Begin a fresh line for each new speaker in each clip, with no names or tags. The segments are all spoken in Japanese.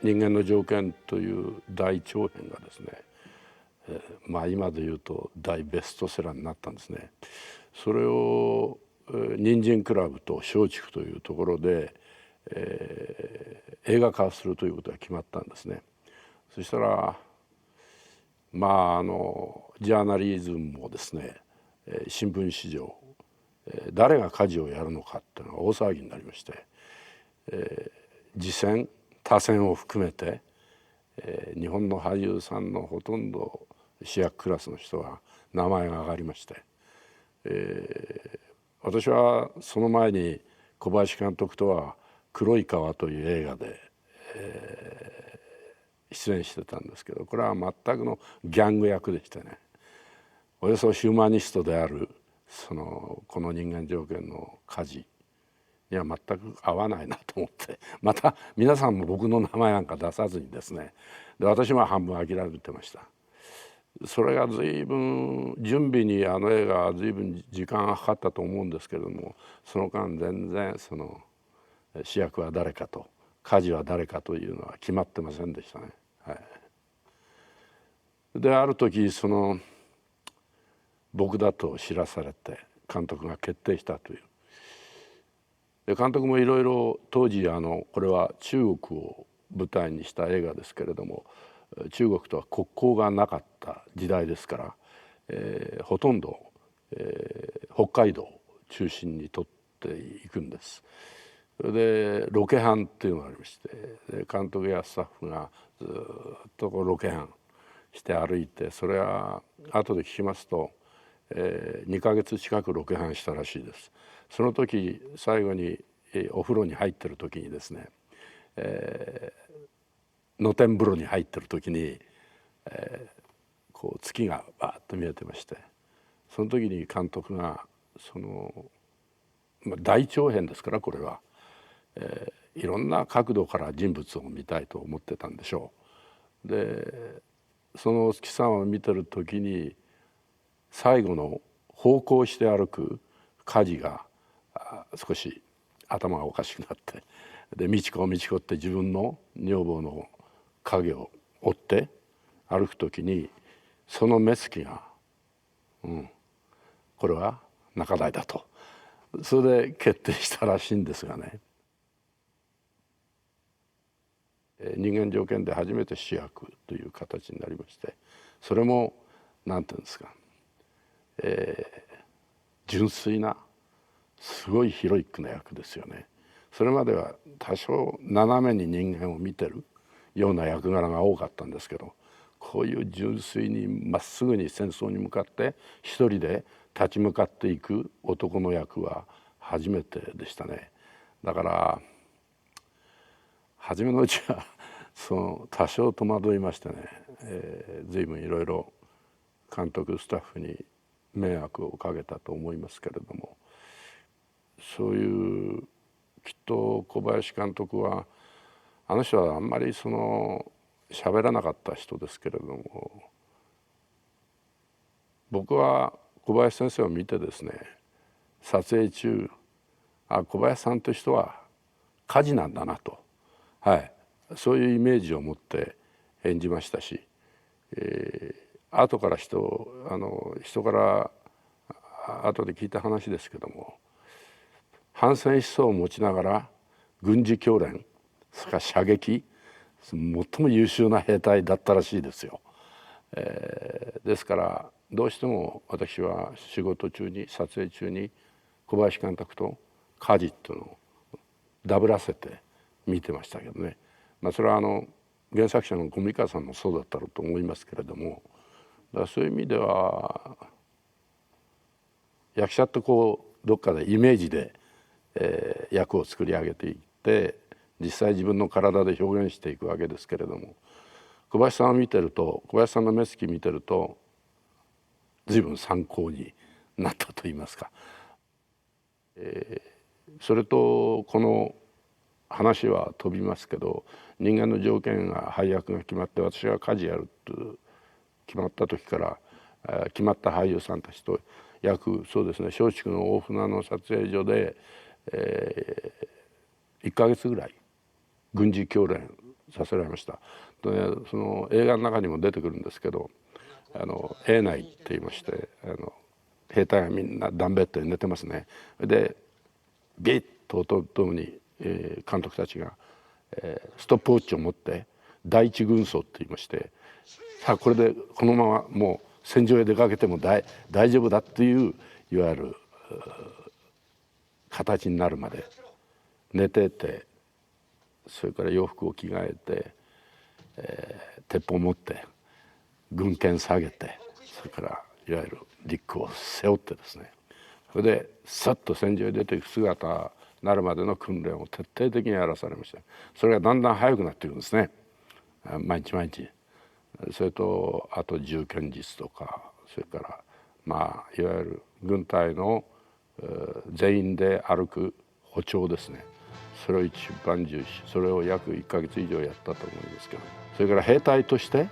人間の条件という大長編がですね、今で言うと大ベストセラーになったんですね。それを人参クラブと松竹というところで、映画化するということが決まったんですね。そしたらジャーナリズムもですね、新聞史上誰が舵をやるのかっていうのが大騒ぎになりまして、次戦他戦を含めて、日本の俳優さんのほとんど主役クラスの人が名前が挙がりまして、私はその前に小林監督とは「黒い川」という映画で、出演してたんですけど、これは全くのギャング役でしてね、およそヒューマニストであるこの人間条件の舵には全く合わないなと思って、また皆さんも僕の名前なんか出さずにですね、で私も半分諦めてました。それが随分準備に映画は随分時間がかかったと思うんですけれども、その間全然主役は誰かと舵は誰かというのは決まってませんでしたね。はい、である時僕だと知らされて監督が決定したという。で監督もいろいろ当時これは中国を舞台にした映画ですけれども、中国とは国交がなかった時代ですから、ほとんど、北海道を中心に撮っていくんです。それでロケハンっていうのがありまして、で監督やスタッフがずっとロケハンして歩いて、それは後で聞きますと、2ヶ月近くロケハンしたらしいです。その時最後にお風呂に入ってる時にですね、露天風呂に入ってる時に、月がバーッと見えてまして、その時に監督が大長編ですからこれは、いろんな角度から人物を見たいと思ってたんでしょう。でそのお月さんを見てる時に最後の方向して歩く舵が少し頭がおかしくなって、で美智子美智子って自分の女房の影を追って歩く時にその目つきが、これは仲代だと、それで決定したらしいんですがね、人間条件で初めて主役という形になりまして、それも何て言うんですか、純粋なすごいヒロイックな役ですよね。それまでは多少斜めに人間を見てるような役柄が多かったんですけど、こういう純粋にまっすぐに戦争に向かって一人で立ち向かっていく男の役は初めてでしたね。だから初めのうちは多少戸惑いましてね、随分いろいろ監督スタッフに迷惑をかけたと思いますけれども、そういうきっと小林監督はあの人はあんまり喋らなかった人ですけれども、僕は小林先生を見てですね、撮影中小林さんという人は舵なんだなと、そういうイメージを持って演じましたし、後から人から後で聞いた話ですけども、反戦思想を持ちながら軍事教練、それから射撃、最も優秀な兵隊だったらしいですよ。ですからどうしても私は仕事中に撮影中に小林監督と舵っていうのをダブらせて見てましたけどね。それは原作者の小見川さんもそうだったろうと思いますけれども、だからそういう意味では役者ってどっかでイメージで、役を作り上げていって実際自分の体で表現していくわけですけれども、小林さんを見てると、小林さんの目つき見てると随分参考になったと言いますか、それとこの話は飛びますけど、人間の条件が配役が決まって私が舵やると決まった時から、決まった俳優さんたちとそうですね、松竹の大船の撮影所で、1ヶ月ぐらい軍事教練させられました。でその映画の中にも出てくるんですけど、A内って言いまして、兵隊がみんなダンベッドで寝てますね。でビッと音とともに、監督たちが、ストップウォッチを持って第一軍曹って言いまして、さあこれでこのままもう戦場へ出かけても大丈夫だっていういわゆる形になるまで寝てて、それから洋服を着替えて、鉄砲を持って軍剣下げて、それからいわゆるリュックを背負ってですね、それでさっと戦場へ出ていく姿になるまでの訓練を徹底的にやらされました。それがだんだん速くなっていくんですね、毎日毎日。それとあと銃剣術とか、それからいわゆる軍隊の全員で歩く歩調ですね、それを一番重視、それを約1ヶ月以上やったと思うんですけど、それから兵隊として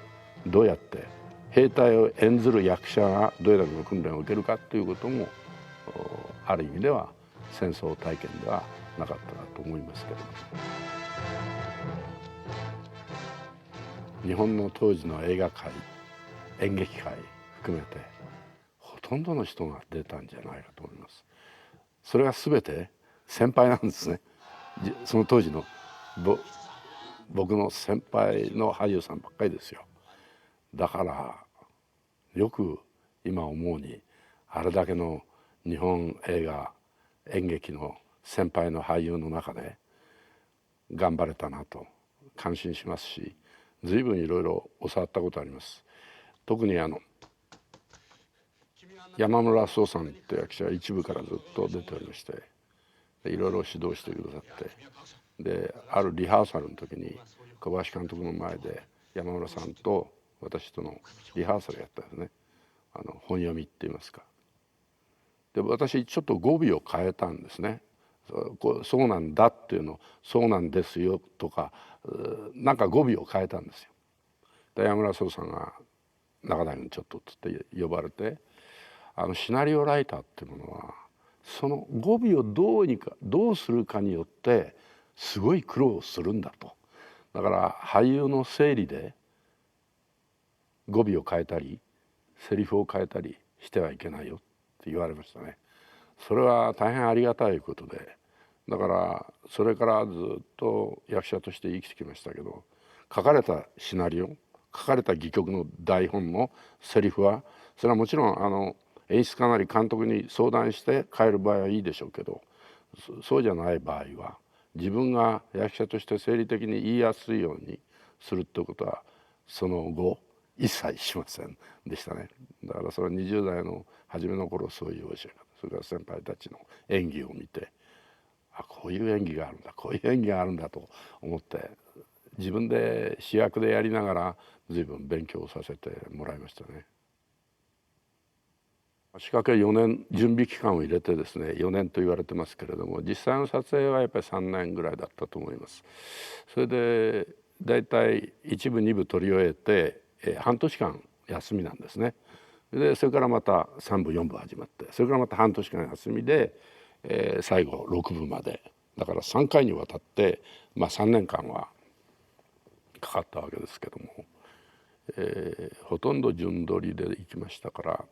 どうやって兵隊を演ずる役者がどれだけの訓練を受けるかということもある意味では戦争体験ではなかったなと思いますけれども、日本の当時の映画界、演劇界含めてほとんどの人が出たんじゃないかと思います。それが全て先輩なんですね。その当時の僕の先輩の俳優さんばっかりですよ。だからよく今思うに、あれだけの日本映画演劇の先輩の俳優の中で頑張れたなと感心しますし、随分いろいろ教わったことあります。特に山村壮さんという役者は一部からずっと出ておりまして、いろいろ指導してくださって、であるリハーサルの時に小林監督の前で山村さんと私とのリハーサルやったんですね。本読みって言いますか。で私ちょっと語尾を変えたんですね。そうなんだっていうのをそうなんですよとか、なんか語尾を変えたんですよ。で山村壮さんが中谷君ちょっとつって呼ばれて、シナリオライターっていうものはその語尾をどうするかによってすごい苦労するんだと。だから俳優の整理で語尾を変えたりセリフを変えたりしてはいけないよって言われましたね。それは大変ありがたいことで、だからそれからずっと役者として生きてきましたけど、書かれたシナリオ、書かれた戯曲の台本のセリフはそれはもちろん演出家なり監督に相談して変える場合はいいでしょうけど、そうじゃない場合は自分が役者として生理的に言いやすいようにするってことはその後一切しませんでしたね。だからそれは20代の初めの頃そういう教え方、それから先輩たちの演技を見て、こういう演技があるんだ、こういう演技があるんだと思って自分で主役でやりながら随分勉強させてもらいましたね。仕掛け4年準備期間を入れてですね、4年と言われてますけれども、実際の撮影はやっぱり3年ぐらいだったと思います。それでだいたい1部2部撮り終えて、半年間休みなんですね。でそれからまた3部4部始まって、それからまた半年間休みで、最後6部まで、だから3回にわたって、3年間はかかったわけですけども、ほとんど順撮りで行きましたから、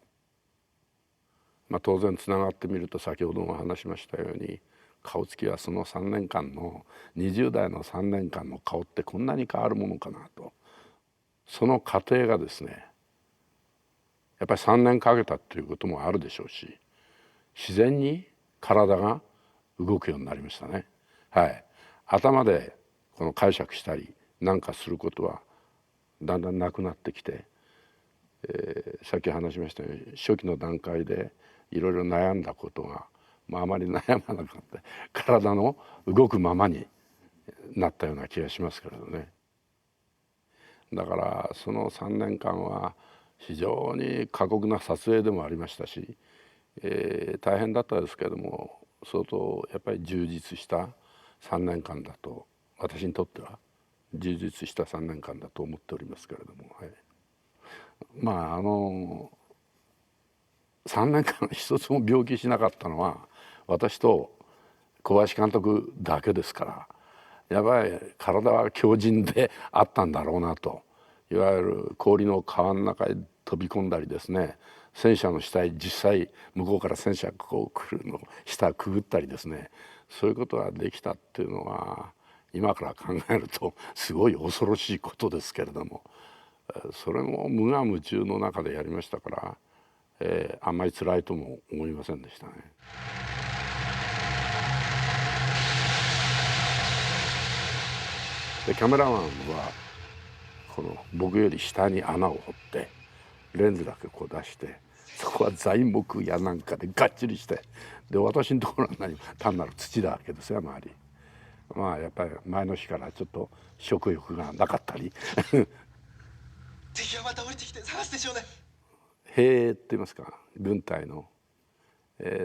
当然つながってみると先ほども話しましたように、顔つきはその3年間の20代の3年間の顔ってこんなに変わるものかなと。その過程がですね、やっぱり3年かけたっていうこともあるでしょうし、自然に体が動くようになりましたね。はい、頭でこの解釈したりなんかすることはだんだんなくなってきて、さっき話しましたように初期の段階でいろいろ悩んだことが、あまり悩まなかった体の動くままになったような気がしますけれどね。だからその3年間は非常に過酷な撮影でもありましたし、大変だったですけれども、相当やっぱり充実した3年間だと、私にとっては充実した3年間だと思っておりますけれども、はい、3年間一つも病気しなかったのは私と小林監督だけですから、やばい体は強靭であったんだろうなと。いわゆる氷の川の中へ飛び込んだりですね、戦車の下へ実際向こうから戦車がこう来るの下くぐったりですね、そういうことができたっていうのは今から考えるとすごい恐ろしいことですけれども、それも無我夢中の中でやりましたから、あんまり辛いとも思いませんでしたね。でカメラマンはこの僕より下に穴を掘ってレンズだけこう出して、そこは材木やなんかでがっちりして、で私のところは単なる土だわけですよ周り。まあやっぱり前の日からちょっと食欲がなかったり
敵はまた降りてきて探すでしょうね。
兵って言いますか、軍隊の、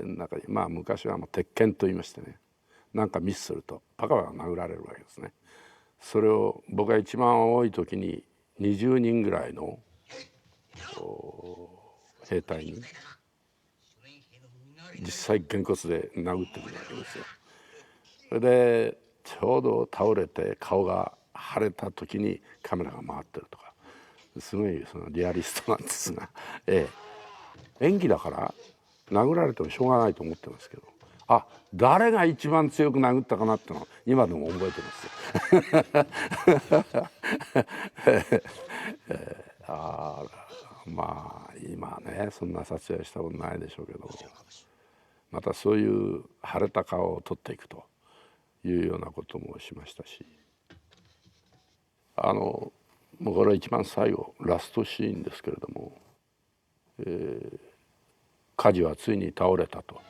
中にまあ昔は鉄拳と言いましてね、なんかミスするとパカパカ殴られるわけですね。それを僕が一番多い時に20人ぐらいの兵隊に実際げんこつで殴ってくるわけですよ。それでちょうど倒れて顔が腫れた時にカメラが回ってるとか、すごいそのリアリストなんですが、演技だから殴られてもしょうがないと思ってますけど、誰が一番強く殴ったかなってのは今でも覚えてますまあ今ねそんな撮影したことないでしょうけど、またそういう腫れた顔を撮っていくというようなこともしましたし、もうこれは一番最後ラストシーンですけれども、梶はついに倒れたと、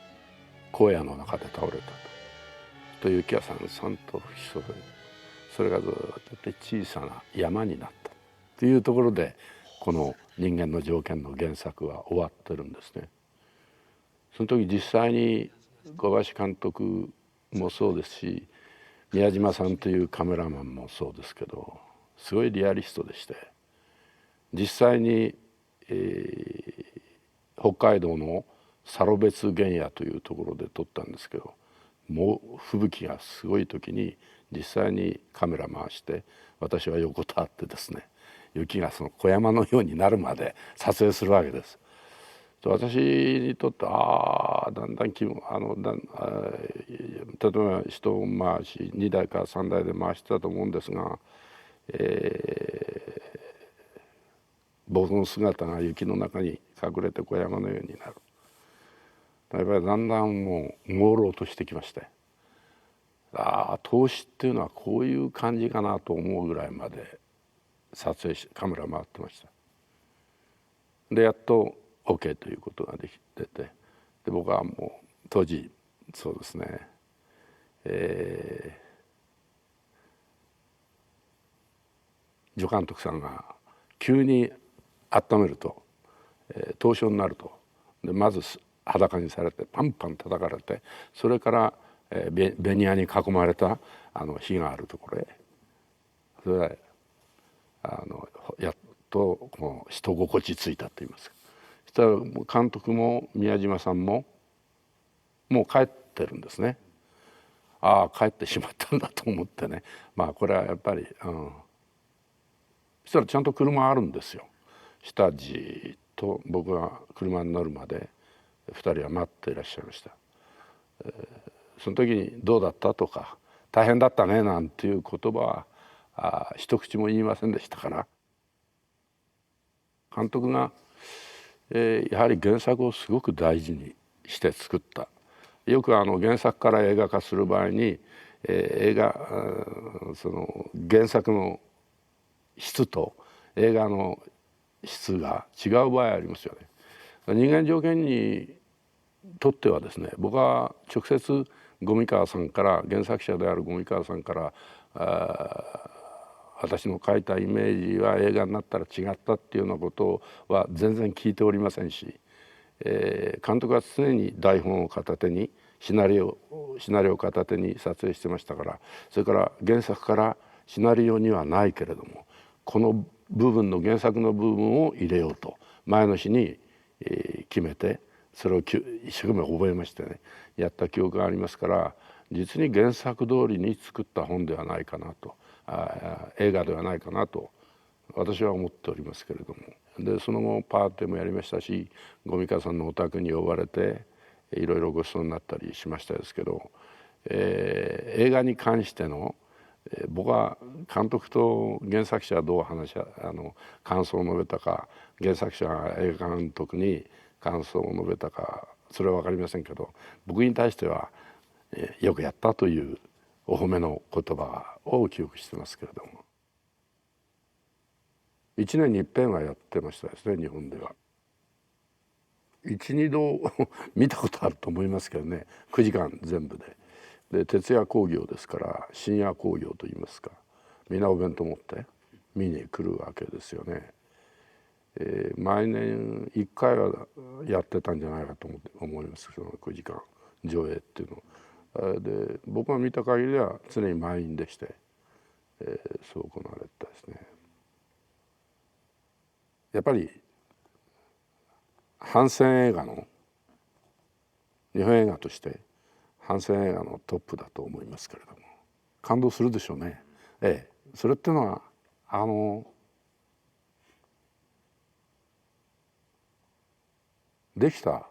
荒野の中で倒れたと雪屋さんさんと吹き注ぐ、それがずっと小さな山になったというところで、この「人間の条件」の原作は終わってるんですね。その時実際に小林監督もそうですし、宮島さんというカメラマンもそうですけど、すごいリアリストでして、実際に、北海道のサロベツ原野というところで撮ったんですけど、もう吹雪がすごい時に実際にカメラ回して私は横たわってですね、雪がその小山のようになるまで撮影するわけです。私にとってだんだん例えば人回し2台か3台で回してたと思うんですが、僕の姿が雪の中に隠れて小山のようになる。やっぱりだんだんもう朦朧としてきまして、投資っていうのはこういう感じかなと思うぐらいまで撮影しカメラ回ってました。でやっと OK ということができてて、で僕はもう当時そうですね、助監督さんが急に温めると、凍傷になると、でまず裸にされてパンパン叩かれて、それから、ベニヤに囲まれた火があるところへ、それでやっとこう人心地ついたと言いますか。そしたら監督も宮島さんももう帰ってるんですね。帰ってしまったんだと思ってね、これはやっぱり、そしたらちゃんと車あるんですよ。下じっと僕が車に乗るまで2人は待っていらっしゃいました。その時に「どうだった？」とか「大変だったね」なんていう言葉は一口も言いませんでしたから、監督が、やはり原作をすごく大事にして作った。よく原作から映画化する場合に、その原作の質と映画の質が違う場合ありますよね。人間条件にとってはですね、僕は直接五味川さんから、原作者である五味川さんから私の書いたイメージは映画になったら違ったっていうようなことは全然聞いておりませんし、監督は常に台本を片手にシナリオを片手に撮影してましたから、それから原作からシナリオにはないけれどもこの部分の原作の部分を入れようと前の日に決めて、それを一生懸命覚えましてねやった記憶がありますから、実に原作通りに作った本ではないかなと、映画ではないかなと私は思っておりますけれども、でその後パーティーもやりましたし、五味川さんのお宅に呼ばれていろいろご馳走になったりしましたですけど、映画に関しての僕は監督と原作者はどう感想を述べたか、原作者が映画監督に感想を述べたかそれは分かりませんけど、僕に対してはよくやったというお褒めの言葉を記憶してますけれども、1年に一遍はやってましたですね、日本では。12度見たことあると思いますけどね、9時間全部で。で徹夜興行ですから深夜興行といいますか、皆お弁当持って見に来るわけですよね。毎年1回はやってたんじゃないかと思います、その9時間上映っていうので、僕が見た限りでは常に満員でして、そう行われたですね。やっぱり反戦映画の日本映画として反戦映画のトップだと思いますけれども、感動するでしょうね。それっていうのはできた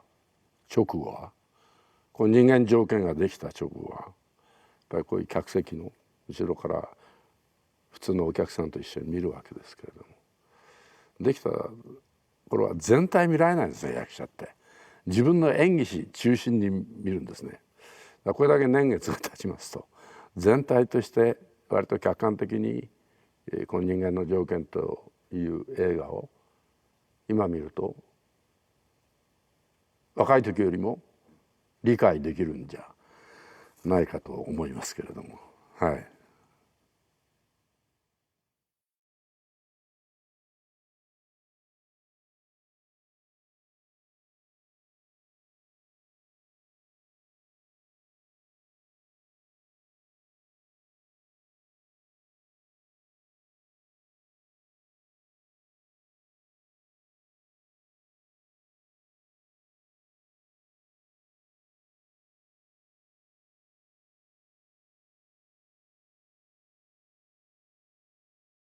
直後は、こう人間条件ができた直後はやっぱりこういう客席の後ろから普通のお客さんと一緒に見るわけですけれども、できた頃は全体見られないんですね、役者って。自分の演技中心に見るんですね。これだけ年月が経ちますと全体として割と客観的にこの人間の条件という映画を今見ると若い時よりも理解できるんじゃないかと思いますけれども、はい。